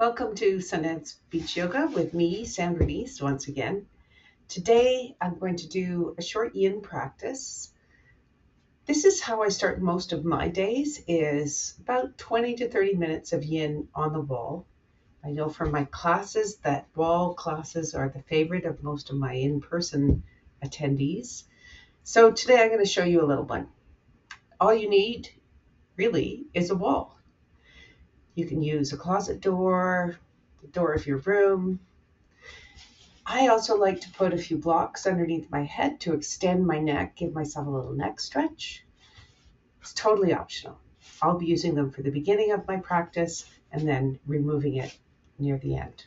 Welcome to Sundance Beach Yoga with me, Sandra East, once again. Today I'm going to do a short yin practice. This is how I start most of my days, is about 20 to 30 minutes of yin on the wall. I know from my classes that wall classes are the favorite of most of my in-person attendees. So today I'm going to show you a little one. All you need really is a wall. You can use a closet door, the door of your room. I also like to put a few blocks underneath my head to extend my neck, give myself a little neck stretch. It's totally optional. I'll be using them for the beginning of my practice and then removing it near the end.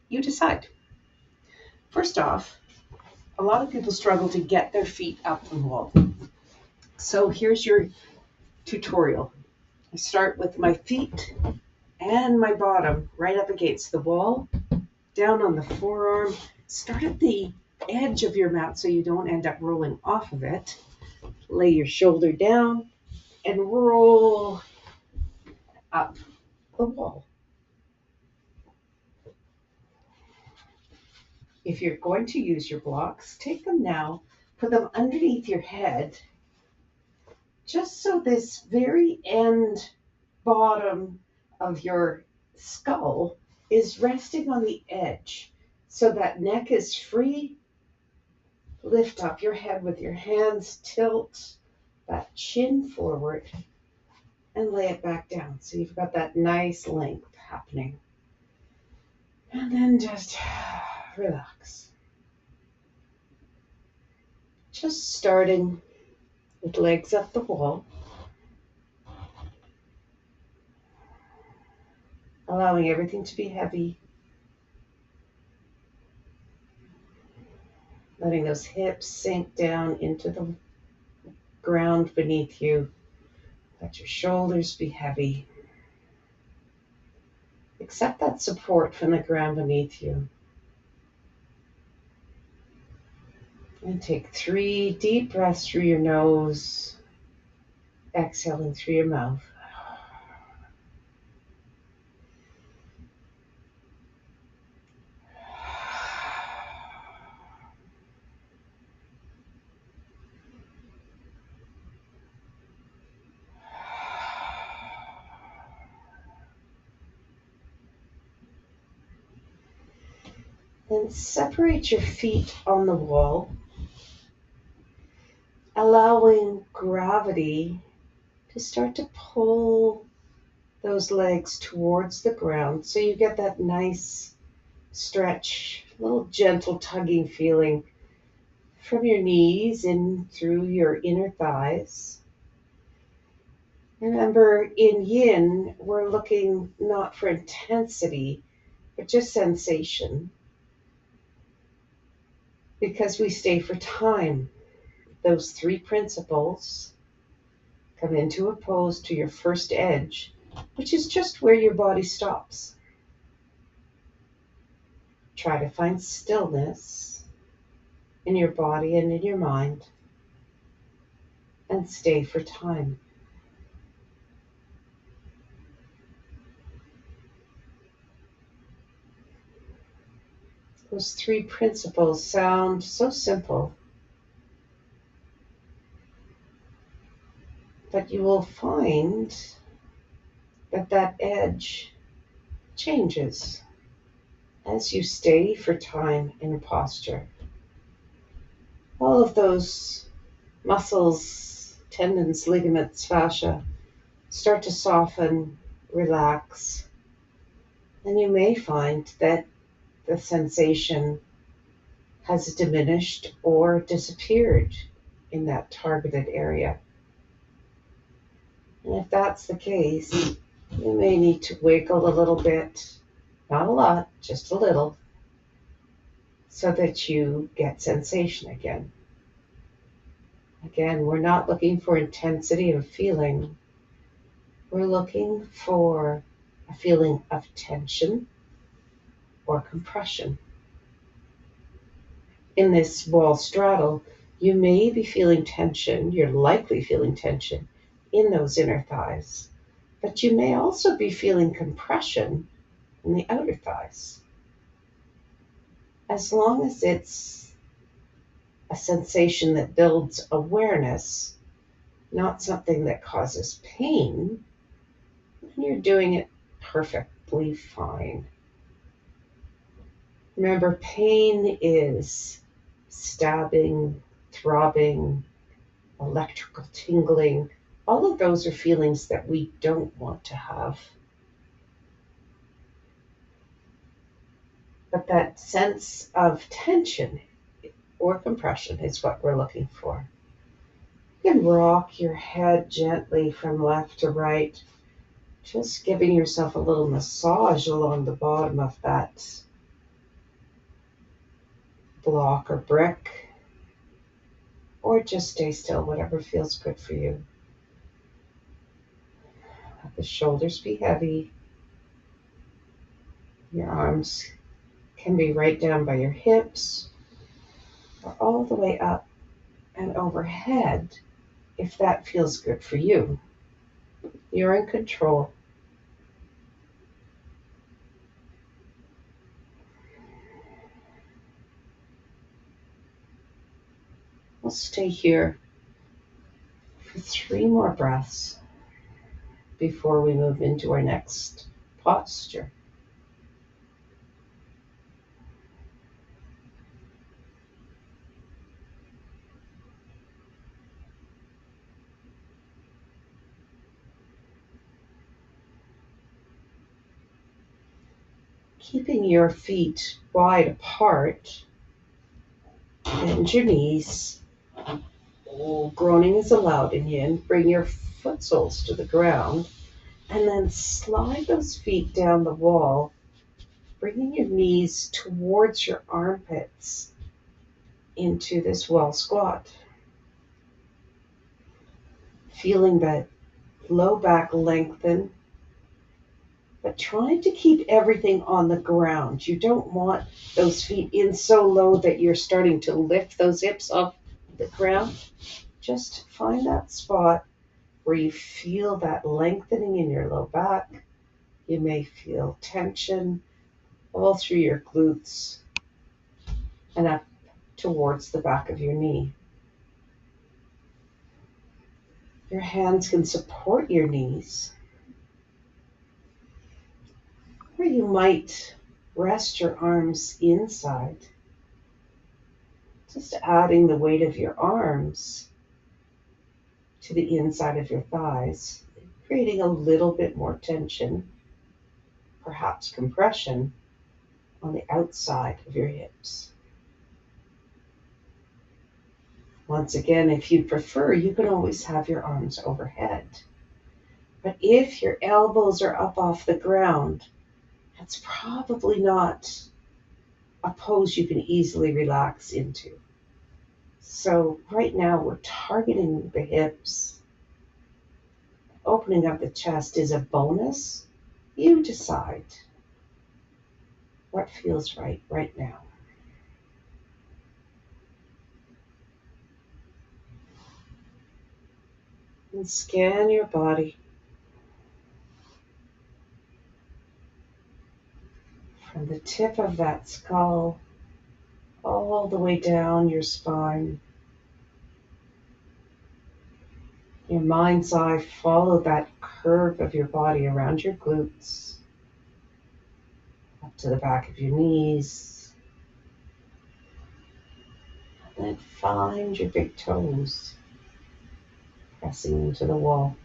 You decide. First off, a lot of people struggle to get their feet up the wall. So here's your tutorial. I start with my feet and my bottom right up against the wall, down on the forearm. Start at the edge of your mat so you don't end up rolling off of it. Lay your shoulder down and roll up the wall. If you're going to use your blocks, take them now, put them underneath your head, just so this very end bottom of your skull is resting on the edge. So that neck is free. Lift up your head with your hands, tilt that chin forward, and lay it back down. So you've got that nice length happening. And then just relax. Just starting with legs up the wall. Allowing everything to be heavy. Letting those hips sink down into the ground beneath you. Let your shoulders be heavy. Accept that support from the ground beneath you. And take 3 deep breaths through your nose, exhaling through your mouth. Then separate your feet on the wall, allowing gravity to start to pull those legs towards the ground so you get that nice stretch, little gentle tugging feeling from your knees in through your inner thighs. Remember, in yin, we're looking not for intensity, but just sensation, because we stay for time. Those 3 principles come into a pose to your first edge, which is just where your body stops. Try to find stillness in your body and in your mind, and stay for time. Those 3 principles sound so simple, but you will find that that edge changes as you stay for time in a posture. All of those muscles, tendons, ligaments, fascia start to soften, relax, and you may find that the sensation has diminished or disappeared in that targeted area. And if that's the case, you may need to wiggle a little bit, not a lot, just a little, so that you get sensation again. Again, we're not looking for intensity of feeling. We're looking for a feeling of tension or compression. In this wall straddle, you may be feeling tension, you're likely feeling tension in those inner thighs, but you may also be feeling compression and the outer thighs. As long as it's a sensation that builds awareness, not something that causes pain, then you're doing it perfectly fine. Remember, pain is stabbing, throbbing, electrical tingling. All of those are feelings that we don't want to have. But that sense of tension or compression is what we're looking for. You can rock your head gently from left to right, just giving yourself a little massage along the bottom of that block or brick, or just stay still, whatever feels good for you. Let the shoulders be heavy. Your arms can be right down by your hips or all the way up and overhead if that feels good for you. You're in control. We'll stay here for 3 more breaths before we move into our next posture. Keeping your feet wide apart, bend your knees. Groaning is allowed in yin. Bring your foot soles to the ground and then slide those feet down the wall, bringing your knees towards your armpits into this wall squat. Feeling that low back lengthen, but trying to keep everything on the ground. You don't want those feet in so low that you're starting to lift those hips off the ground. Just find that spot where you feel that lengthening in your low back. You may feel tension all through your glutes and up towards the back of your knee. Your hands can support your knees, or you might rest your arms inside, just adding the weight of your arms to the inside of your thighs, creating a little bit more tension, perhaps compression, on the outside of your hips. Once again, if you prefer, you can always have your arms overhead. But if your elbows are up off the ground, that's probably not a pose you can easily relax into. So right now we're targeting the hips. Opening up the chest is a bonus. You decide what feels right now. And scan your body from the tip of that skull all the way down your spine. Your mind's eye, follow that curve of your body around your glutes, up to the back of your knees. And then find your big toes pressing into the wall.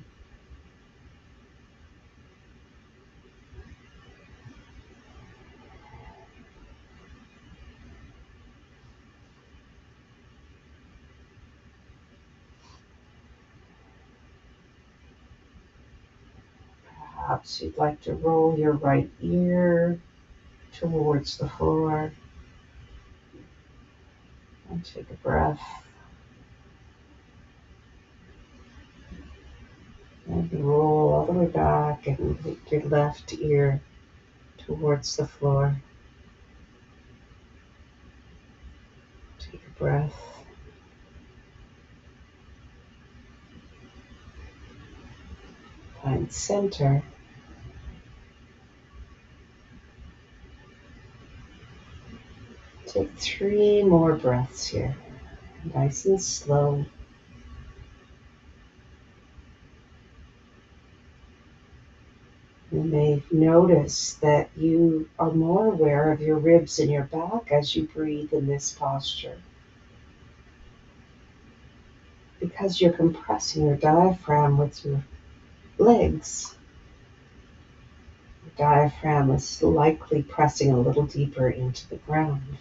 Perhaps you'd like to roll your right ear towards the floor. And take a breath. And roll all the way back and take your left ear towards the floor. Take a breath. Find center. 3 more breaths here, nice and slow. You may notice that you are more aware of your ribs and your back as you breathe in this posture, because you're compressing your diaphragm with your legs. The diaphragm is likely pressing a little deeper into the ground.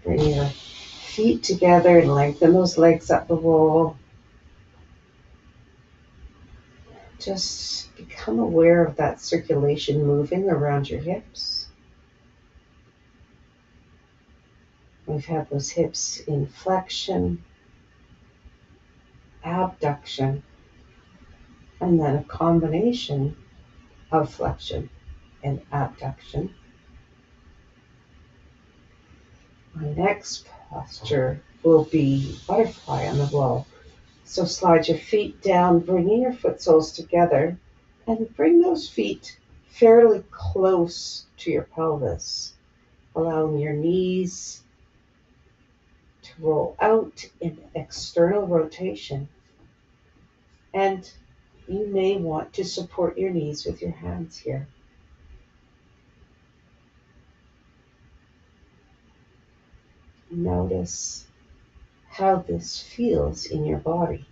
Bring your feet together and lengthen those legs up the wall. Just become aware of that circulation moving around your hips. We've had those hips in flexion, abduction, and then a combination of flexion and abduction. My next posture will be butterfly on the wall. So slide your feet down, bringing your foot soles together, and bring those feet fairly close to your pelvis, allowing your knees to roll out in external rotation. And you may want to support your knees with your hands here. Notice how this feels in your body.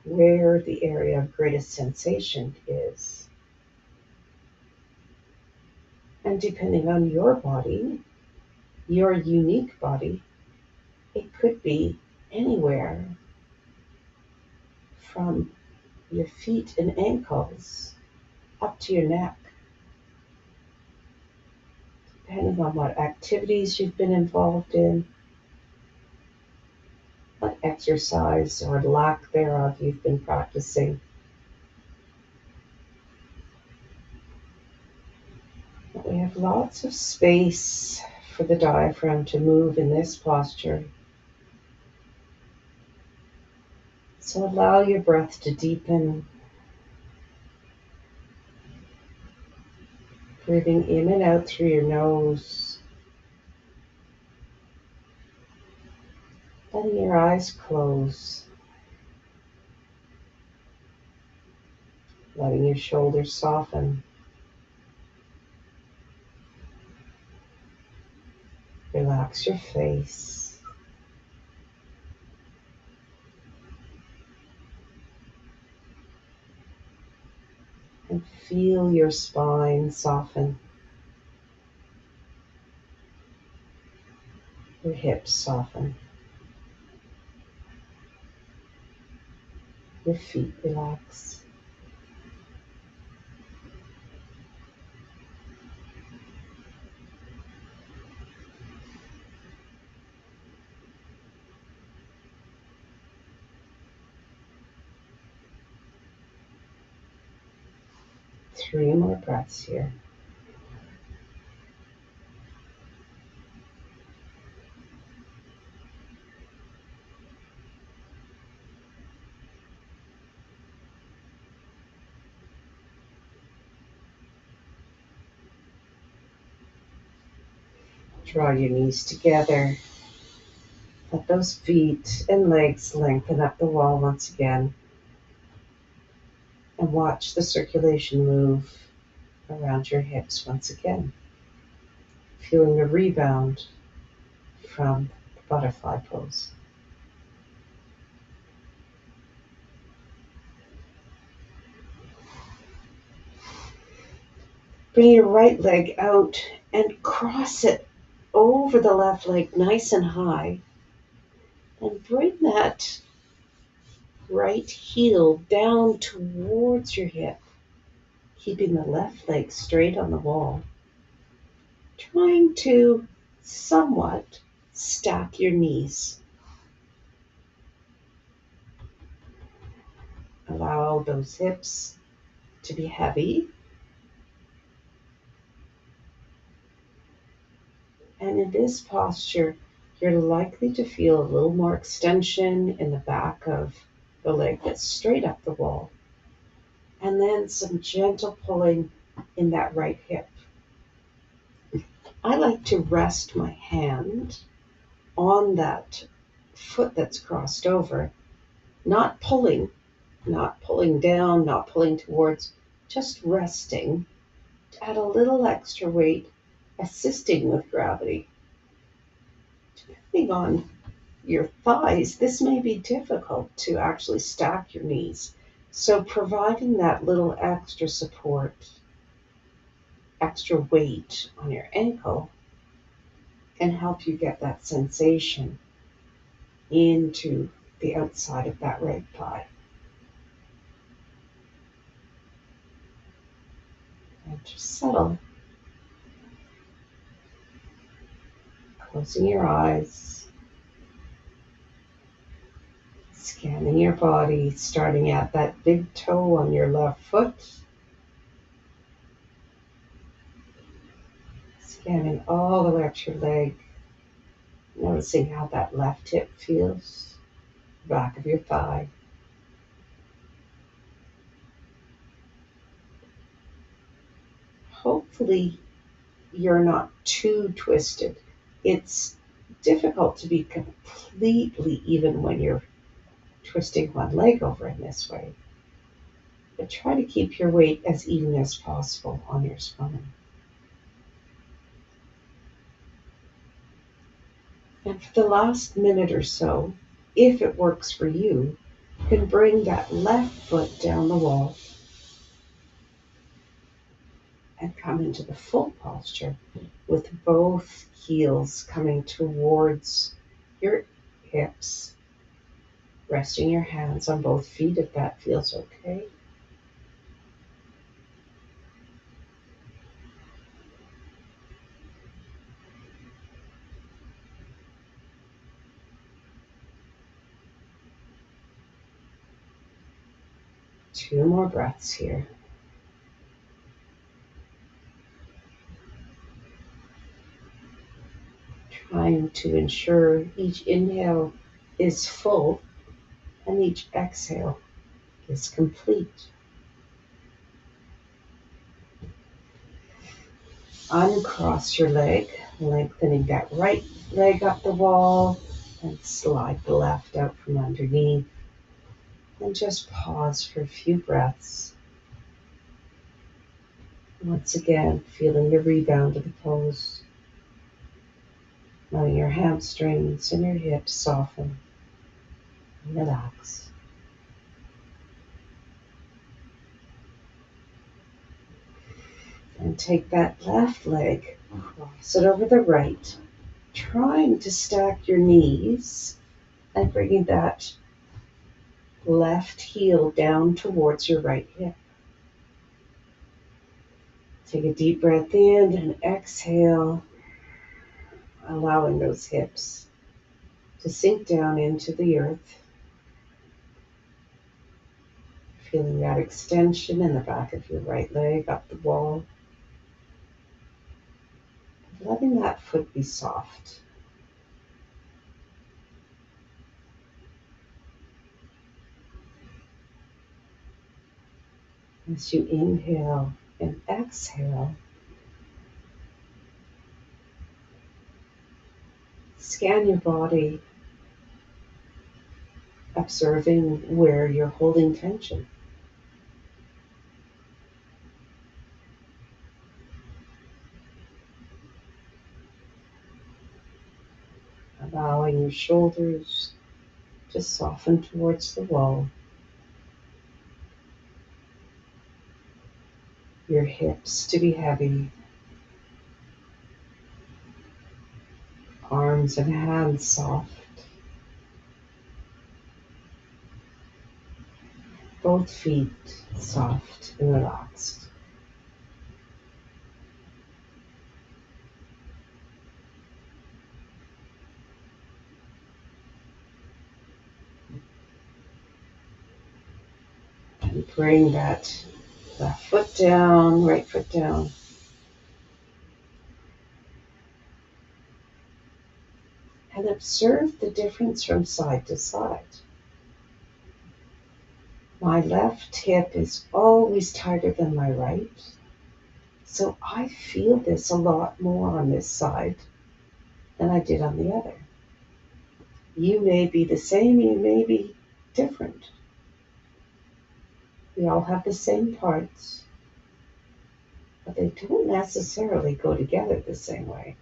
Where the area of greatest sensation is. And depending on your body, your unique body, it could be anywhere from your feet and ankles up to your neck, depending on what activities you've been involved in, what exercise or lack thereof you've been practicing. But we have lots of space for the diaphragm to move in this posture. So allow your breath to deepen, breathing in and out through your nose, letting your eyes close, letting your shoulders soften. Relax your face. And feel your spine soften. Your hips soften. Your feet relax. Three more breaths here. Draw your knees together. Let those feet and legs lengthen up the wall once again. And watch the circulation move around your hips once again. Feeling a rebound from the butterfly pose. Bring your right leg out and cross it over the left leg nice and high. And bring that right heel down towards your hip, keeping the left leg straight on the wall. Trying to somewhat stack your knees. Allow those hips to be heavy. And in this posture, you're likely to feel a little more extension in the back of the leg that's straight up the wall. And then some gentle pulling in that right hip. I like to rest my hand on that foot that's crossed over, not pulling, not pulling down, not pulling towards, just resting to add a little extra weight, assisting with gravity. Depending on your thighs, this may be difficult to actually stack your knees. So providing that little extra support, extra weight on your ankle can help you get that sensation into the outside of that right thigh. And just settle, closing your eyes, scanning your body, starting at that big toe on your left foot, scanning all the way up your leg, noticing how that left hip feels, back of your thigh. Hopefully, you're not too twisted. It's difficult to be completely even when you're twisting one leg over in this way. But try to keep your weight as even as possible on your spine. And for the last minute or so, if it works for you, you can bring that left foot down the wall and come into the full posture with both heels coming towards your hips, resting your hands on both feet if that feels okay. Two more breaths here. Trying to ensure each inhale is full and each exhale is complete. Uncross your leg, lengthening that right leg up the wall and slide the left out from underneath. And just pause for a few breaths. Once again, feeling the rebound of the pose. Letting your hamstrings and your hips soften and relax. And take that left leg, cross it over the right, trying to stack your knees and bringing that left heel down towards your right hip. Take a deep breath in and exhale, allowing those hips to sink down into the earth. Feeling that extension in the back of your right leg up the wall. Letting that foot be soft. As you inhale and exhale, scan your body, observing where you're holding tension. Allowing your shoulders to soften towards the wall. Your hips to be heavy. Arms and hands soft. Both feet soft and relaxed. And bring that left foot down, right foot down. And observe the difference from side to side. My left hip is always tighter than my right, so I feel this a lot more on this side than I did on the other. You may be the same, you may be different. We all have the same parts, but they don't necessarily go together the same way.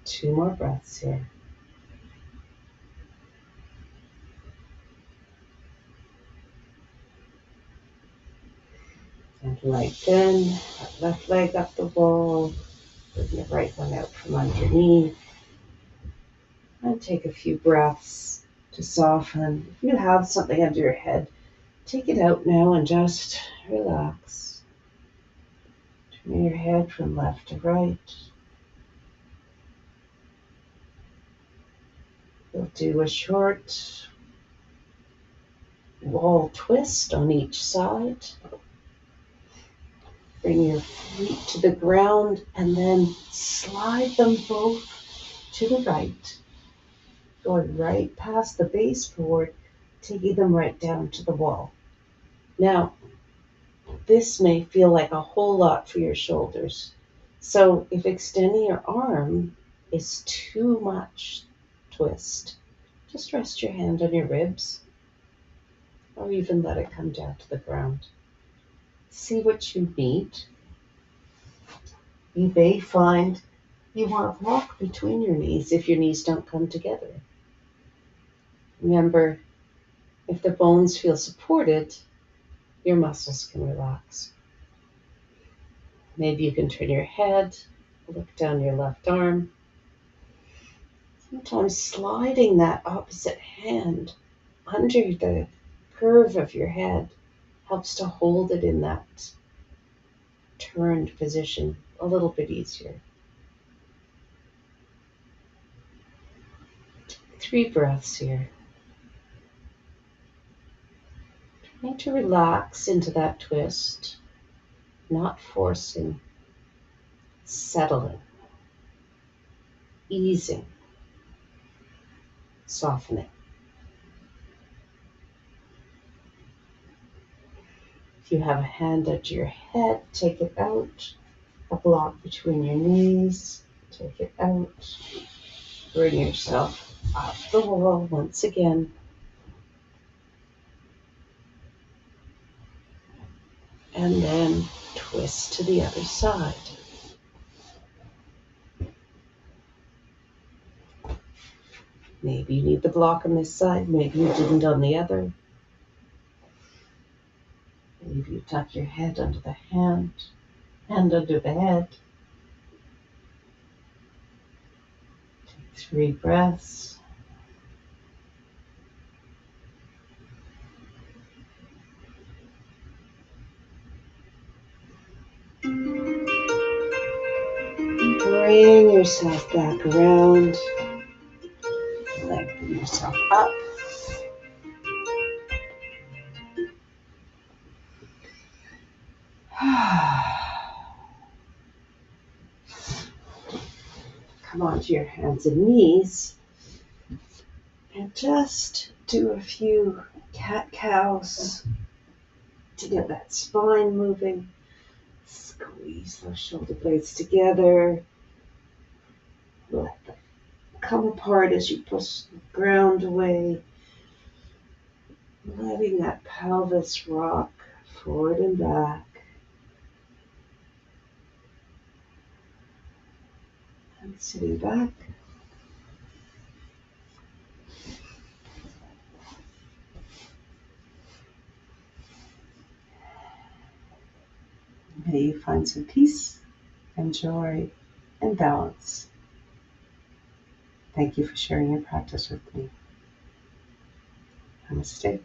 Two more breaths here. And lengthen that left leg up the wall, bring the right one out from underneath, and take a few breaths to soften. If you have something under your head, take it out now and just relax. Turn your head from left to right. We'll do a short wall twist on each side. Bring your feet to the ground and then slide them both to the right, going right past the baseboard, taking them right down to the wall. Now, this may feel like a whole lot for your shoulders. So if extending your arm is too much twist, just rest your hand on your ribs or even let it come down to the ground. See what you need. You may find you want a block between your knees if your knees don't come together. Remember, if the bones feel supported, your muscles can relax. Maybe you can turn your head, look down your left arm. Sometimes sliding that opposite hand under the curve of your head helps to hold it in that turned position a little bit easier. 3 breaths here. Trying to relax into that twist, not forcing, settling, easing, softening. If you have a hand under your head, take it out. A block between your knees, take it out. Bring yourself up the wall once again. And then twist to the other side. Maybe you need the block on this side, maybe you didn't on the other. Maybe you tuck your head under the hand under the head. Take 3 breaths. Bring yourself back around. Lengthen yourself up. Come onto your hands and knees and just do a few cat-cows to get that spine moving. Squeeze those shoulder blades together. Let them come apart as you push the ground away. Letting that pelvis rock forward and back. And sitting back. May you find some peace and joy and balance. Thank you for sharing your practice with me. Namaste.